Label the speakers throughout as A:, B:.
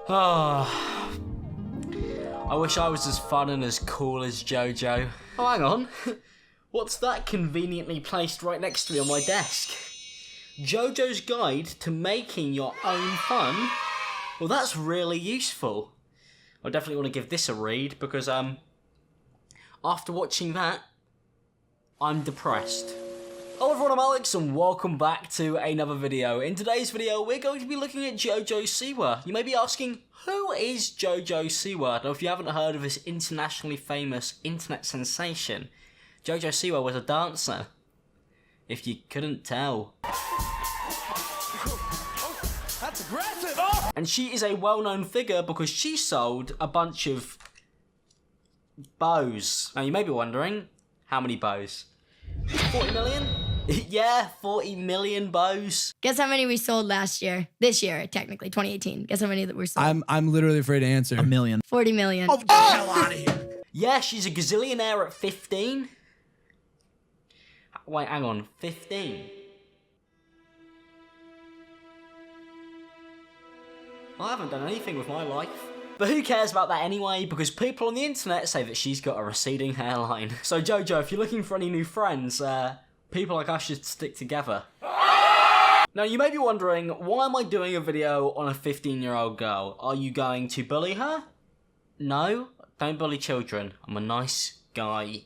A: Oh, I wish I was as fun and as cool as Jojo. Oh, hang on. What's that conveniently placed right next to me on my desk? Jojo's Guide to Making Your Own Fun? Well, that's really useful. I definitely want to give this a read because, after watching that, I'm depressed. Hello everyone, I'm Alex and welcome back to another video. In today's video, we're going to be looking at Jojo Siwa. You may be asking, who is Jojo Siwa? Now, if you haven't heard of this internationally famous internet sensation, Jojo Siwa was a dancer. If you couldn't tell.
B: That's aggressive! Oh!
A: And she is a well-known figure because she sold a bunch of bows. Now, you may be wondering, how many bows? 40 million? Yeah, 40 million bows.
C: Guess how many we sold last year? This year, technically, 2018. Guess how many that were sold?
B: I'm literally afraid to answer.
D: 1 million.
C: 40 million.
B: Oh, get the hell out of here!
A: Yeah, she's a gazillionaire at 15. Wait, hang on, 15? I haven't done anything with my life. But who cares about that anyway, because people on the internet say that she's got a receding hairline. So Jojo, if you're looking for any new friends, people like us should stick together. Now you may be wondering, why am I doing a video on a 15-year-old girl? Are you going to bully her? No, don't bully children. I'm a nice guy.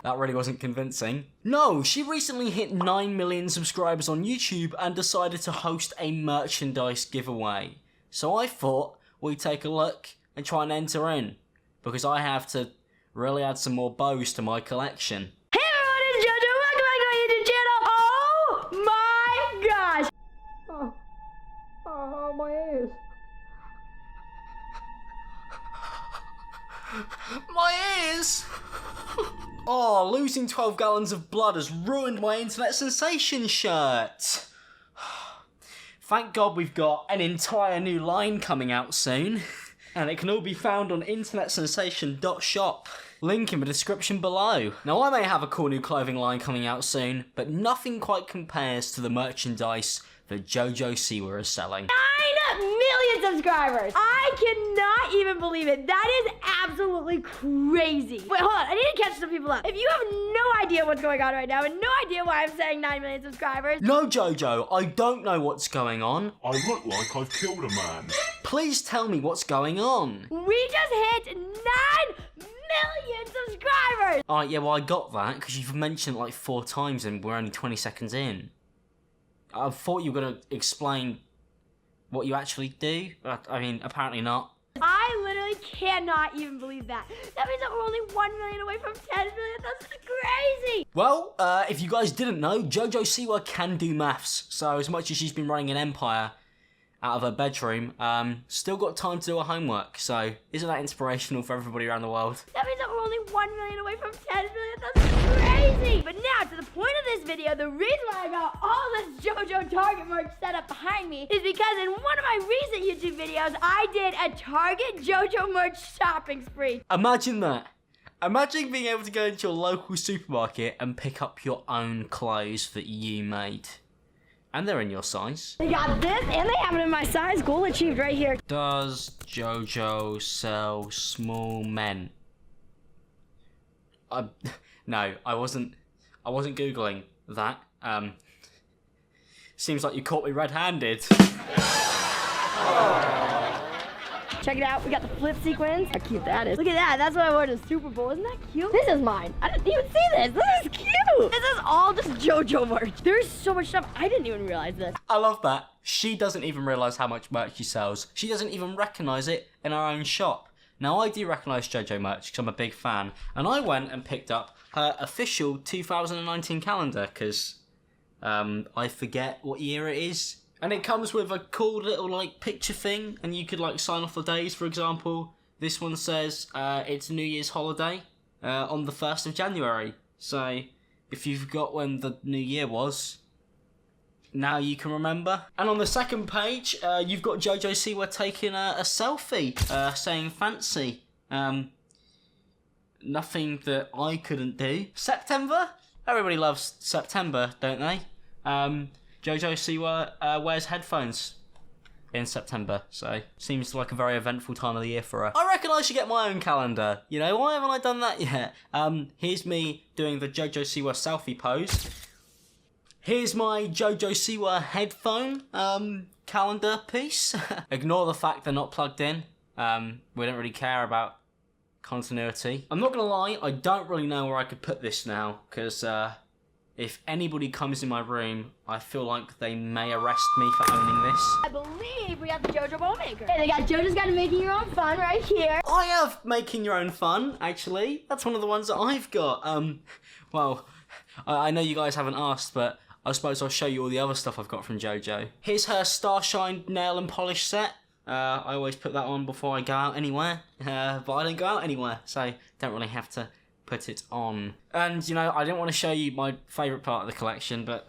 A: That really wasn't convincing. No, she recently hit 9 million subscribers on YouTube and decided to host a merchandise giveaway. So I thought we'd take a look and try and enter in, because I have to really add some more bows to my collection.
C: Hey everyone, it's Jojo. Welcome back to my YouTube channel. Oh my gosh.
A: Oh, my ears. My ears! Oh, losing 12 gallons of blood has ruined my internet sensation shirt. Thank God we've got an entire new line coming out soon. And it can all be found on internetsensation.shop. Link in the description below. Now I may have a cool new clothing line coming out soon, but nothing quite compares to the merchandise that Jojo Siwa is selling.
C: 9 million subscribers. I cannot even believe it. That is absolutely crazy. Wait, hold on. I need to catch some people up. If you have no idea what's going on right now and no idea why I'm saying 9 million subscribers.
A: No, Jojo, I don't know what's going on.
E: I look like I've killed a man.
A: Please tell me what's going on.
C: We just hit 9 million subscribers.
A: Alright, yeah, well I got that because you've mentioned it like 4 times and we're only 20 seconds in. I thought you were going to explain what you actually do. I mean, apparently not.
C: I literally cannot even believe that. That means that we're only 1 million away from 10 million. That's crazy.
A: Well, if you guys didn't know, Jojo Siwa can do maths. So as much as she's been running an empire out of her bedroom, still got time to do her homework. So isn't that inspirational for everybody around the world?
C: That means that we're only 1 million away from 10 million. That's crazy. But now, to the point of this video, the reason why I got all this Jojo Target merch set up behind me is because in one of my recent YouTube videos, I did a Target Jojo merch shopping spree.
A: Imagine that. Imagine being able to go into your local supermarket and pick up your own clothes that you made. And they're in your size.
C: They got this, and they have it in my size. Goal achieved right here.
A: Does Jojo sell small men? No, I wasn't Googling that. Seems like you caught me red-handed.
C: Check it out, we got the flip sequence. How cute that is. Look at that, that's what I wore to the Super Bowl. Isn't that cute? This is mine. I didn't even see this. This is cute. This is all just Jojo merch. There's so much stuff. I didn't even realize this.
A: I love that. She doesn't even realize how much merch she sells. She doesn't even recognize it in her own shop. Now, I do recognize Jojo merch because I'm a big fan. And I went and picked up her official 2019 calendar because I forget what year it is. And it comes with a cool little like picture thing, and you could like sign off the days. For example, this one says it's New Year's holiday on the 1st of January. So if you forgot when the New Year was, now you can remember. And on the second page, you've got Jojo Siwa taking a selfie, saying fancy. Nothing that I couldn't do. September? Everybody loves September, don't they? Jojo Siwa wears headphones. in September, so seems like a very eventful time of the year for her. I reckon I should get my own calendar. You know, why haven't I done that yet? Here's me doing the Jojo Siwa selfie pose. Here's my Jojo Siwa headphone calendar piece. Ignore the fact they're not plugged in. We don't really care about continuity. I'm not gonna lie, I don't really know where I could put this now, because if anybody comes in my room, I feel like they may arrest me for owning this.
C: I believe we got the Jojo Bowl Maker. Hey, they got Jojo's got Making Your Own Fun right here.
A: I have Making Your Own Fun, actually. That's one of the ones that I've got. Well, I know you guys haven't asked, but I suppose I'll show you all the other stuff I've got from Jojo. Here's her Starshine nail and polish set. I always put that on before I go out anywhere, but I don't go out anywhere, so don't really have to put it on. And, you know, I didn't want to show you my favourite part of the collection, but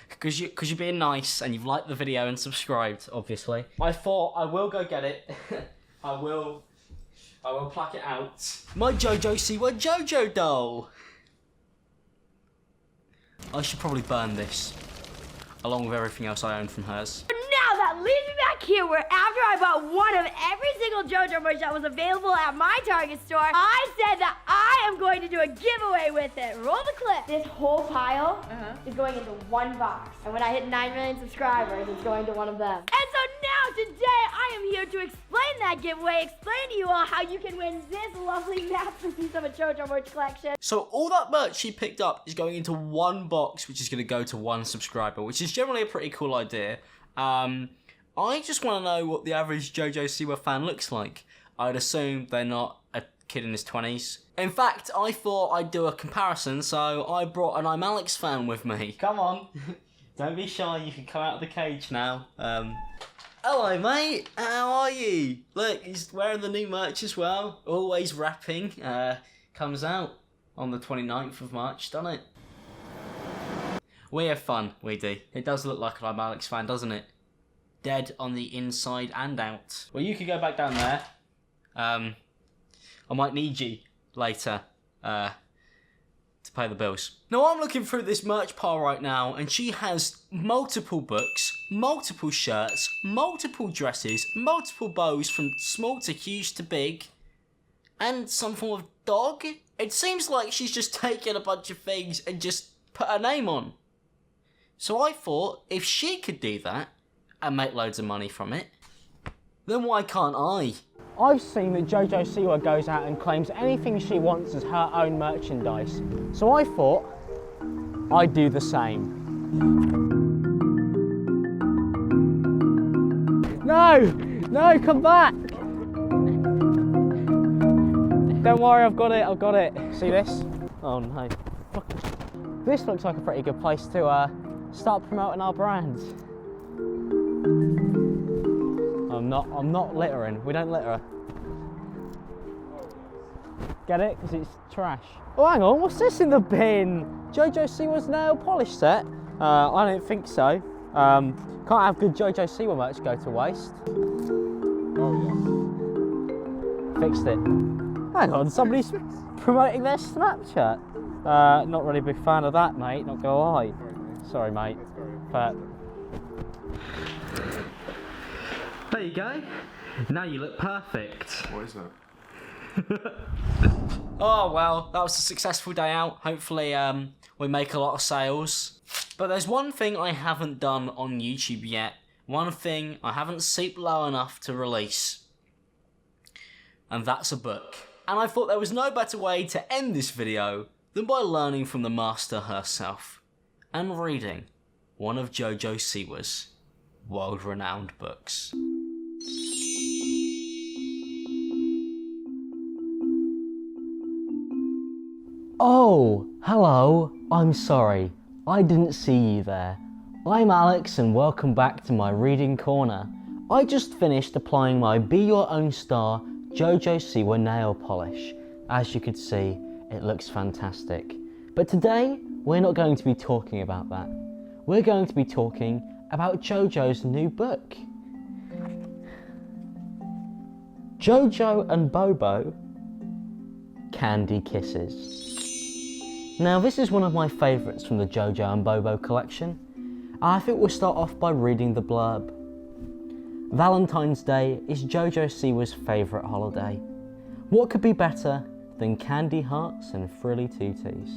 A: because you're being nice and you've liked the video and subscribed, obviously, I thought I will go get it. I will pluck it out. My Jojo Siwa Jojo doll. I should probably burn this, along with everything else I own from hers.
C: Now that leaves me back here where after I bought one of every single Jojo merch that was available at my Target store, I said that I am going to do a giveaway with it. Roll the clip. This whole pile is going into one box. And when I hit 9 million subscribers, it's going to one of them. And so now today I am here to explain that giveaway, explain to you all how you can win this lovely masterpiece of a Jojo merch collection.
A: So all that merch she picked up is going into one box, which is going to go to one subscriber, which is generally a pretty cool idea. I just want to know what the average Jojo Siwa fan looks like. I'd assume they're not a kid in his 20s. In fact, I thought I'd do a comparison, so I brought an ImAllexx fan with me. Come on. Don't be shy, you can come out of the cage now. Hello, mate. How are you? Look, he's wearing the new merch as well. Always rapping. Comes out on the 29th of March, doesn't it? We have fun, we do. It does look like an ImAllexx fan, doesn't it? Dead on the inside and out. Well, you could go back down there. I might need you later to pay the bills. Now, I'm looking through this merch pile right now, and she has multiple books, multiple shirts, multiple dresses, multiple bows from small to huge to big, and some form of dog. It seems like she's just taken a bunch of things and just put her name on. So I thought, if she could do that, and make loads of money from it, then why can't I? I've seen that Jojo Siwa goes out and claims anything she wants as her own merchandise, so I thought I'd do the same. No, come back! Don't worry, I've got it. See this? Oh no. This looks like a pretty good place to start promoting our brand. I'm not littering. We don't litter. Get it? Because it's trash. Oh, hang on. What's this in the bin? Jojo Siwa's nail polish set? I don't think so. Can't have good Jojo Siwa merch go to waste. Oh, yeah. Fixed it. Hang on. Somebody's promoting their Snapchat. Not really a big fan of that, mate. Not gonna lie. Sorry, mate. But there you go. Now you look perfect.
E: What is that?
A: Oh well, that was a successful day out. Hopefully we make a lot of sales. But there's one thing I haven't done on YouTube yet. One thing I haven't seeped low enough to release. And that's a book. And I thought there was no better way to end this video than by learning from the master herself and reading one of Jojo Siwa's world-renowned books. Oh, hello. I'm sorry. I didn't see you there. I'm Alex and welcome back to my reading corner. I just finished applying my Be Your Own Star Jojo Siwa nail polish. As you could see, it looks fantastic. But today, we're not going to be talking about that. We're going to be talking about Jojo's new book. Jojo and Bobo, Candy Kisses. Now this is one of my favourites from the Jojo and Bobo collection. I think we'll start off by reading the blurb. Valentine's Day is Jojo Siwas' favourite holiday. What could be better than candy hearts and frilly tutus?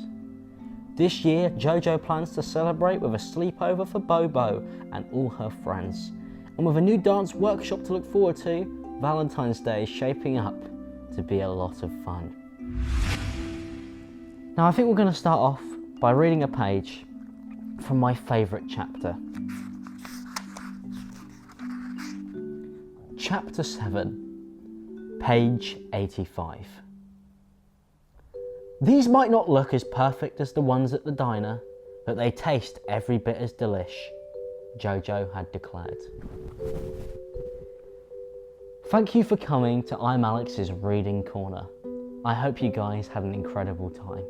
A: This year, Jojo plans to celebrate with a sleepover for Bobo and all her friends. And with a new dance workshop to look forward to, Valentine's Day is shaping up to be a lot of fun. Now I think we're going to start off by reading a page from my favourite chapter. Chapter 7, page 85. These might not look as perfect as the ones at the diner, but they taste every bit as delish, Jojo had declared. Thank you for coming to ImAllexx's Reading Corner. I hope you guys had an incredible time.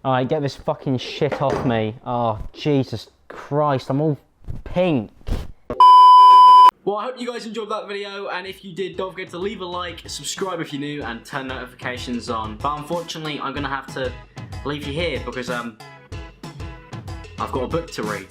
A: Alright, get this fucking shit off me. Oh, Jesus Christ, I'm all pink. Well, I hope you guys enjoyed that video, and if you did, don't forget to leave a like, subscribe if you're new, and turn notifications on. But unfortunately, I'm gonna have to leave you here because, I've got a book to read.